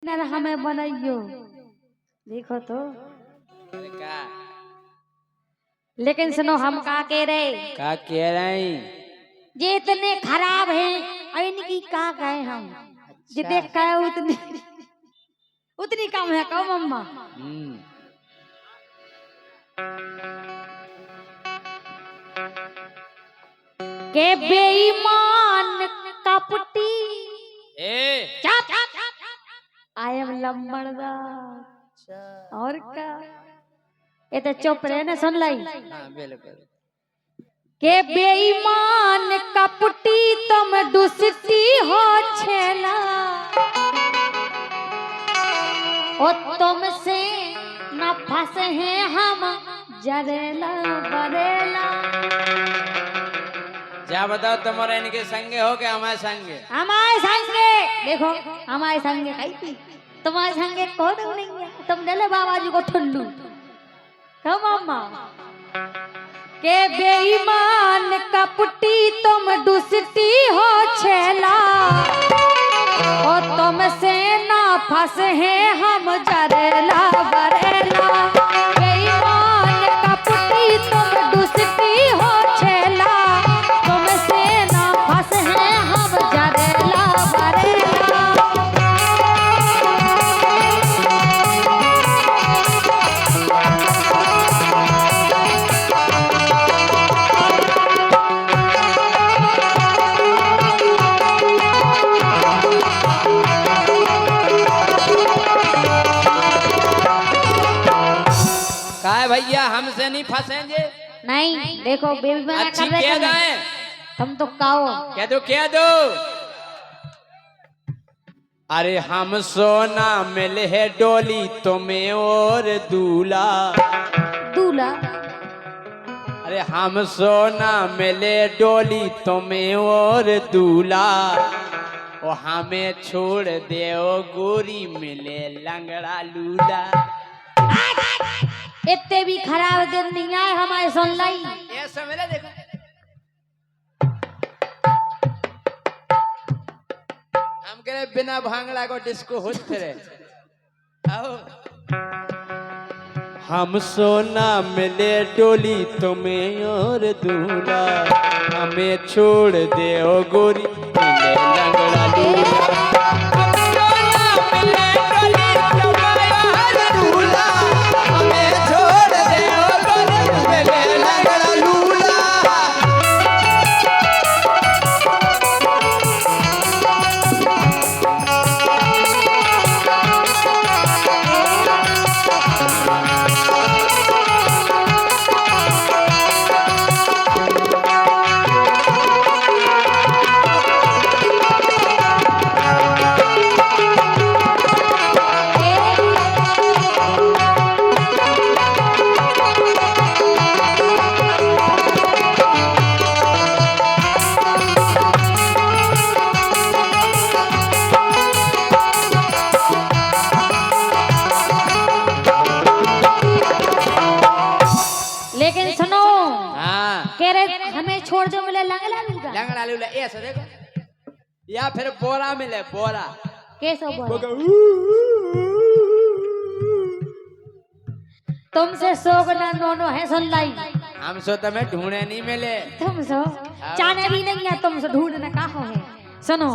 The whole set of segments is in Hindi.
पार्टनर हमें बनाइयो। देखो तो का लेकिन सुनो हम का कह रहे ये इतने खराब हैं इनकी का कहे हम जे देख का उतनी उतनी कम है कहो मम्मा। के बेईमान कपटी आई एम लंबड़दार और का ये तो चुप रहे ना सुन लाई। बिल्कुल के बेईमान कपटी तुम दुष्टी हो छेला ओ तुमसे न फंसे हैं हम जरेला बरेला। जा बताओ तुम्हारे इनके संगे हो के हमारे संगे देखो हमारे संगे कही तुम्हारे संगे कौन नहीं है तुम ले बाबा जी को ठुल्लू कहो मम्मा। के बेईमान कपटी तुम दुष्टी हो छेला ओ तुमसे ना फंसे हैं हम जरेला बरेला। बेईमान कपटी तुम दुष्टी हो छेला तुमसे ना फंसे हैं हम जरेला बरेला। भैया हमसे नहीं फंसेंगे नहीं। देखो बेबी मना अच्छी कर कह रहे हैं तुम तो कहो कह दो। अरे हम सोना मिले है डोली तुम्हें और दूल्हा दूल्हा। अरे हम सोना मिले डोली तुम्हें और दूल्हा और हमें छोड़ दे गोरी मिले लंगड़ा लूला। इतने भी खराब दिन नहीं आए हमारे सुन लाई। ये समझ देखो हम कह रहे बिना भांगड़ा को डिस्को होत फिरे आओ। हम सोना मिले डोली तुम्हें और दूल्हा हमें छोड़ दे ओ गोरी मिले लंगड़ा लूला। हमें छोड़ दो मिले लंगड़ा लूला ऐसा देखो या फिर बोरा मिले बोरा कैसा बोरा। तुमसे सोगना नोनो है सुन लाई। हम सो तुम्हें ढूंढे नहीं मिले तुम सो जाने भी नहीं है तुम सो ढूंढने कहाँ है। सुनो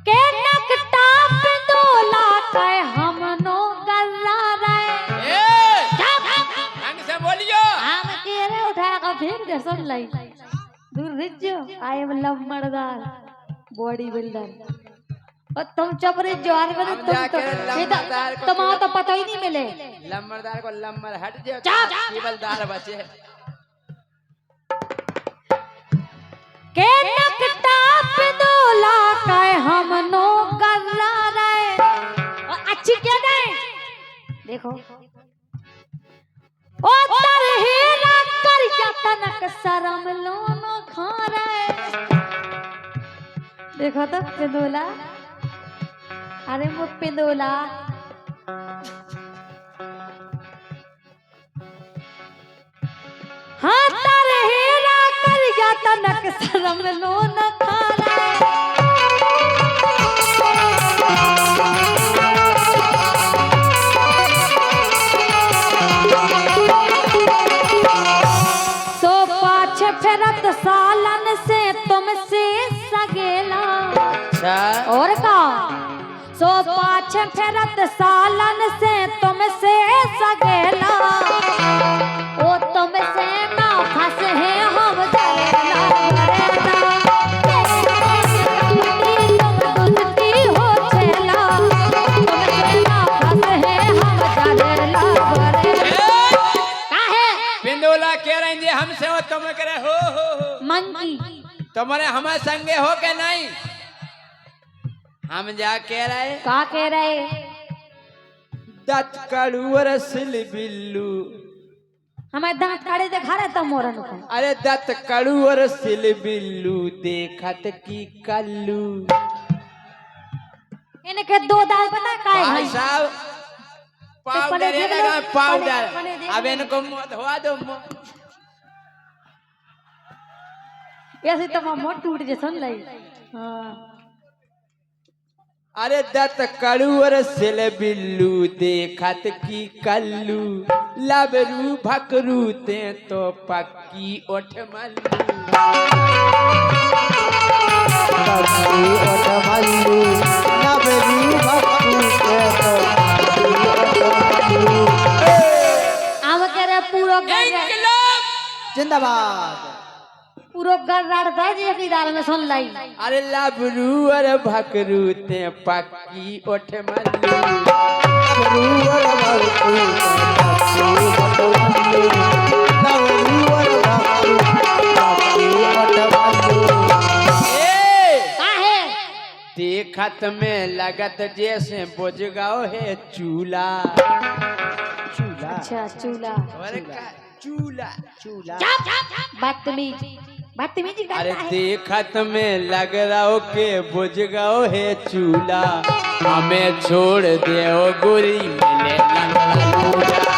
के नकटा पे दोला के हम नो गल्ला रे ढंग से बोलियो। हम कह रहे उठा का फेंक दे सुन लाई। दूर रिजो आई एम लंबड़दार बॉडी बिल्डर और तुम चुप रिजो आर बने तुम तो पता ही नहीं मिले। लंबड़दार को लंबर हट जाओ केवलदार बचे के नकटा पे दोला के हम नो गल्ला रे और अच्छी क्या गए देखो ओ तरहेरा कर जतनक शरम लो न खा रे। देखो तो पिंदोला अरे वो पिंदोला हाँ तरहेरा कर जतनक शरम लो न खा रे। सो पाछ फेरत सालन से तुमसे सगेला ओ तुमसे ना फंस है हम जरेला भरेला तुम दुलती हो छेला तुमसे ना फंस है हम जरेला भरेला काहे पिंडोला कह रहे हैं हमसे हो तुम करे हो मंकी तुम्हारे हमारे संगे हो के नहीं हम जा कह रहे का कह रहे दत कड़ुअर सिल बिल्लू हमें दांत काढ़े दिखा रहे तुम मोरन को अरे दत कड़ुअर सिल बिल्लू देखत की कल्लू इनके दो दांत पता काय भाई है साहब पाउडर है लगा पाउडर अब इनको धोआ दो ऐसे तो मोट टूट जे सुन लई हां अरे दत कड़ुअर सिल बिल्लू देखत की कल्लू लबरू भकरू ते तो पक्की ओठ मल्लू पक्की ओठ मल्लू लबरू भकरू ते तो पक्की ओठ मल्लू आव करे पूरो जिंदाबाद पूरो गर्राड़ता जी की दाल में सुन लाई अरे लबरू और भकरू ते पक्की ओठ मल्लू लबरू और भकरू ते पक्की ओठ मल्लू लबरू और भकरू पक्की ओठ मल्लू काहे देखत में लगत जैसे बुझगाओ है चूल्हा चूल्हा अच्छा चूल्हा और का चूल्हा चूल्हा बदतमीज बदतमीजी अरे करता है देखत में लग रहा हो के बुझगाओ है चूल्हा हमें छोड़ दे ओ गोरी मिले लंगड़ा लूला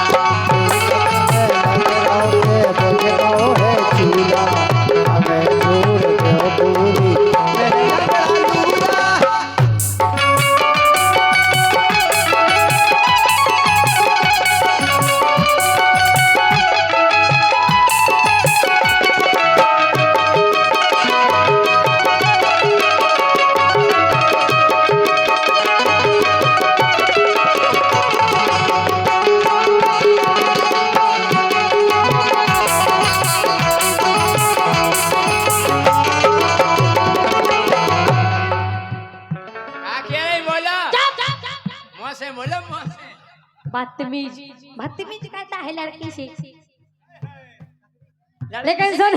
बदतमीज बदतमीज कहता है लड़की से लेकिन सुन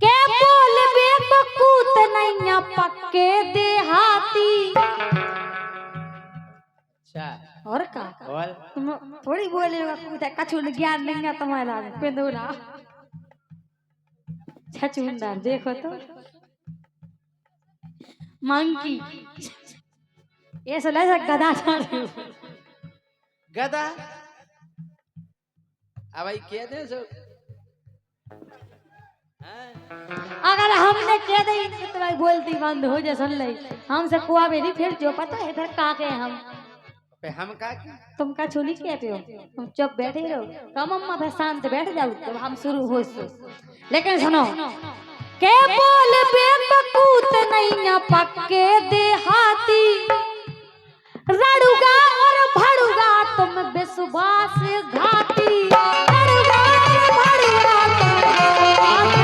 के बोल बेवकूत नैया पक्के देहाती अच्छा और का और तुम थोड़ी बोले बेवकूत है कछु ज्ञान नहीं है तुम्हारा पेंदुला छचुंदर देखो तो मंकी ये सला सा गधा गधा अब भाई कह दे सो अगर हमने कह दी तो भाई बोलती बंद हो जा सुन ले हमसे कुआ में नहीं फिर जो पता है इधर का के हम पे हम का तुम का छुनी क्या पे हो तुम चुप बैठे रहो कम अम्मा पे शांत बैठ जाओ तो हम शुरू हो सो लेकिन सुनो के बोल बेवकूत नहीं पक्के देहाती रड़ुगा और भड़ुगा तुम विश्वास घाती रड़ुगा और भड़ुगा तुम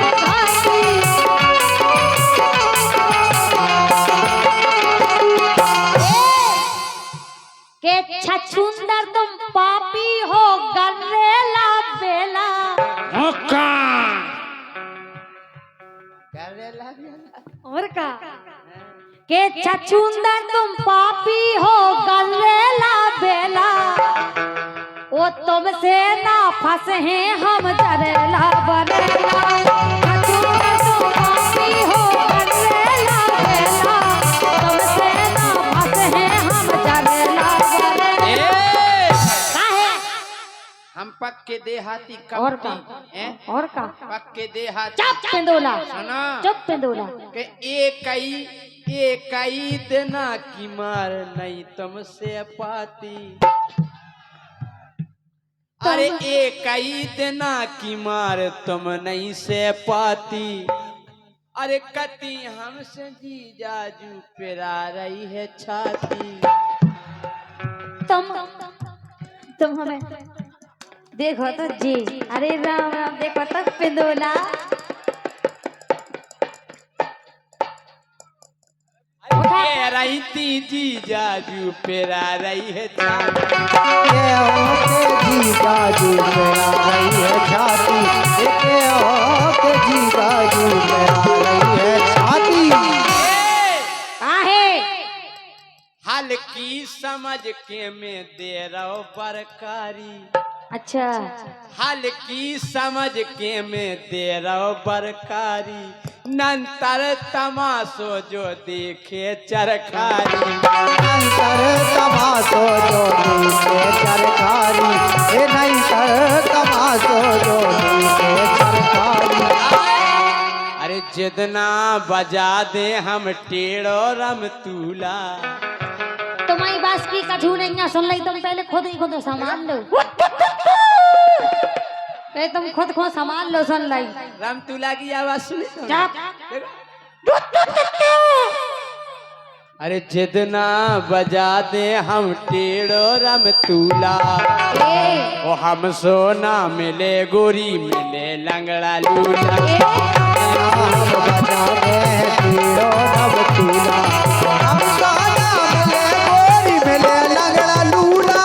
के छछुंदर तुम पापी हो गन्नेला बेला ओका और का के छछुंदर तुम पापी हो गन्नेला बेला ओ तुमसे ना फंस हैं हम जरेला बनेला छछुंदर तुम पापी हो गन्नेला बेला तुमसे ना फंस हैं हम जरेला बनेला काहे हम पक्के देहाती और का और का पक्के देहाती चुप पेंदोला सुना चुप पेंदोला के एक ही देना की मार नहीं तुमसे पाती अरे एक ही देना की मार तुम नहीं से पाती अरे कती हमसे जी जाजू पेरा रही है छाती। तुम हमें देखो तो जी, अरे राम राम, देखो तो पिंदोला। कह रही थी जी जाजू पेरा रही है छाती। के हो के जी जाजू मेरा रही है छाती, के हो के जी जाजू मेरा रही है छाती। आहे हल्की समझ के मैं दे रहा बरकारी। अच्छा, हल्की समझ के मैं दे रहा बरकारी। नंतर तमाशो जो देखे चरखारी। नंतर तमाशो जो देखे चरखारी, हे नंतर तमाशो जो देखे चरखारी। अरे जितना बजा दे हम टेढ़ो रम तूला। तुम्हारी बात की कछु नहीं सुन ली, तुम पहले खुद ही खुद सामान लो। पहले तुम खुद सामान लो, सुन ली। रम तूला की आवाज सुनी? अरे जितना बजा दे हम टेढ़ो रम तूला। ओ हम सोना मिले गोरी मिले लंगड़ा लूला। हम बजा दे हीरो नव तूला, हम गाना मिले गोरी मिले लंगड़ा लूला।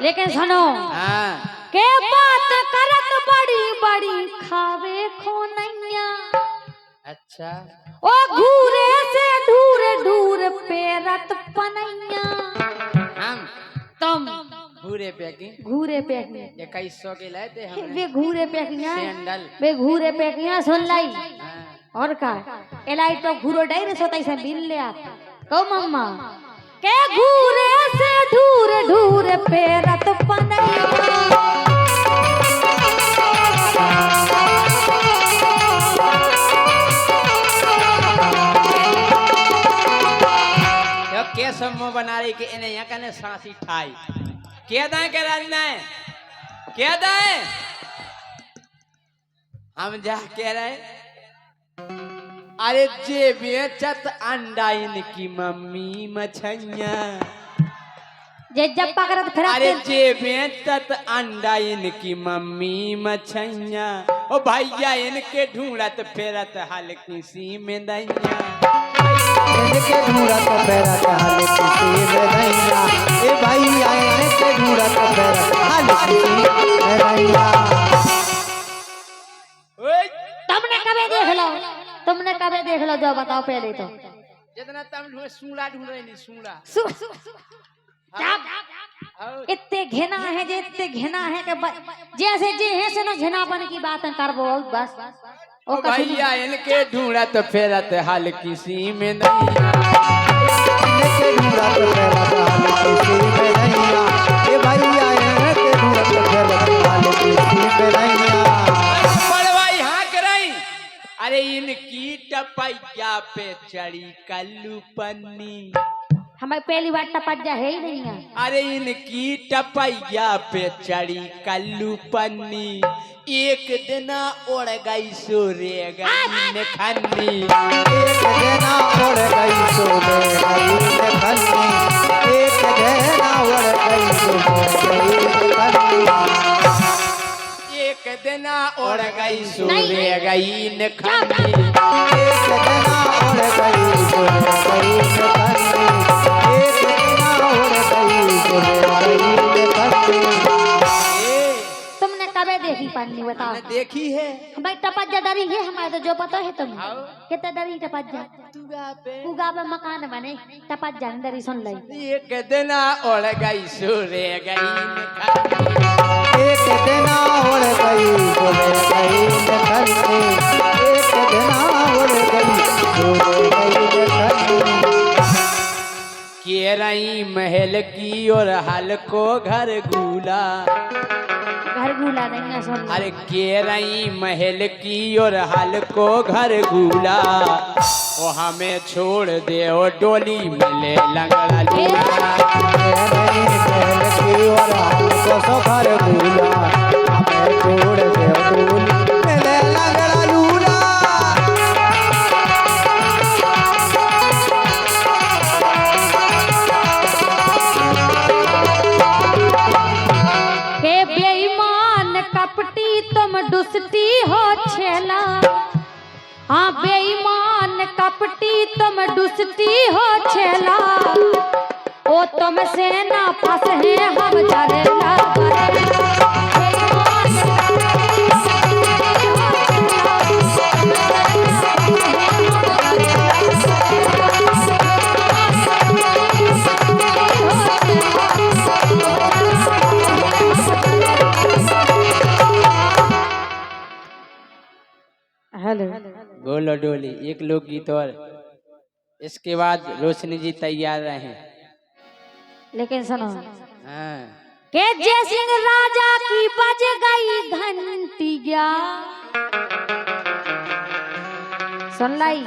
लेकिन सुनो, हाँ के बात करत बड़ी बड़ी खावे खोनैया। अच्छा, ओ घूरे से ढूर ढूर पेरत पनैया। हम तुम पूरे पैकिंग घूरे पेकिया, 2100 के लाए थे हमने वे घूरे पेकिया, सैंडल। वे घूरे पेकिया सुन लाई। हाँ। और का एलाई तो घूरो डायरे सोताई से बिल ले आ को मम्मा के घूरे से ढूर ढूर पेरत पनैया। यो के समो बना रही के इन्हें यहाँ कने सांसी ठाई के दाए के राजना है के दाए हम जा के रहे। अरे जे बेचत अंडा इनकी मम्मी मछैया। जे जब पकड़त फिरत अरे जे बेचत अंडा इनकी मम्मी मछैया। ओ भैया इनके ढूंढत फिरत हल्की सी में दैया। इनके ढूंढत पेरत हल्की सी में दैया, ए भैया इनके ढूंढत पेरत हल्की सी में दैया। ओए तुमने कभी देख लो, तुमने कभी देख लो, जो बताओ पहले तो। जितना तम ढूंढ सूड़ा ढूंढ रही नहीं सूड़ा। इतने घिना है, जे इतने घिना है कि जैसे जे है से ना घिनापन की बात करबो बस। ओ भैया इनके ढूंढत फिरत हल्की सी में दैया। इनके ढूंढत पेरत हल्की सी में दैया, ए भैया इनके ढूंढत पेरत हल्की सी में दैया। पड़वाई हाँक रही। अरे इनकी टपैया पे चढ़ी कल्लू पन्नी। हमारी पहली बार टपट है ही नहीं है। अरे इनकी टपैया पे चढ़ी कल्लू पन्नी। एक दिन उड़ गई सूर्य गई खन्नी। एक देना उड़ गई सोने गई खन्नी, एक देना उड़ गई सोने गई खन्नी। एक दिन उड़ गई सूर्य गई खन्नी। एक देना उड़ गई सोने गई खन्नी, एक देना उड़ गई सोने गई खन्नी। तुमने कभी देखी पन्नी बताओ? हमने देखी है। भाई टपज्जा डरी है हमारे तो, जो पता है तुम आओ। कितना डरी टपज्जा। उगा पे मकान बने टपज्जा डरी, सुन ली। एक दिन उड़ गई सूर्य गई खन्नी। एक देना उड़ गई सोने गई खन्नी, एक देना उड़ गई सोने गई खन्नी। के रही महल की और हल को घर गूला। घर गुला नहीं है सुन अरे के रही महल की और हाल को घर गुला वो हमें छोड़ दे ओ डोली मिले लंगड़ा लूला घर भूला हमें छोड़ दे डोली मिले लंगड़ा लूला हे बेईमान कपटी तुम दुष्टी हो छेला हाँ बेईमान कपटी तुम दुष्टी हो छेला ओ तुमसे ना फंस है हम डरेला हेलो बोलो डोली एक लोकगीत और इसके बाद रोशनी जी तैयार रहे। लेकिन सुनो हाँ के जय सिंह राजा की बज गई घंटी सुन लाई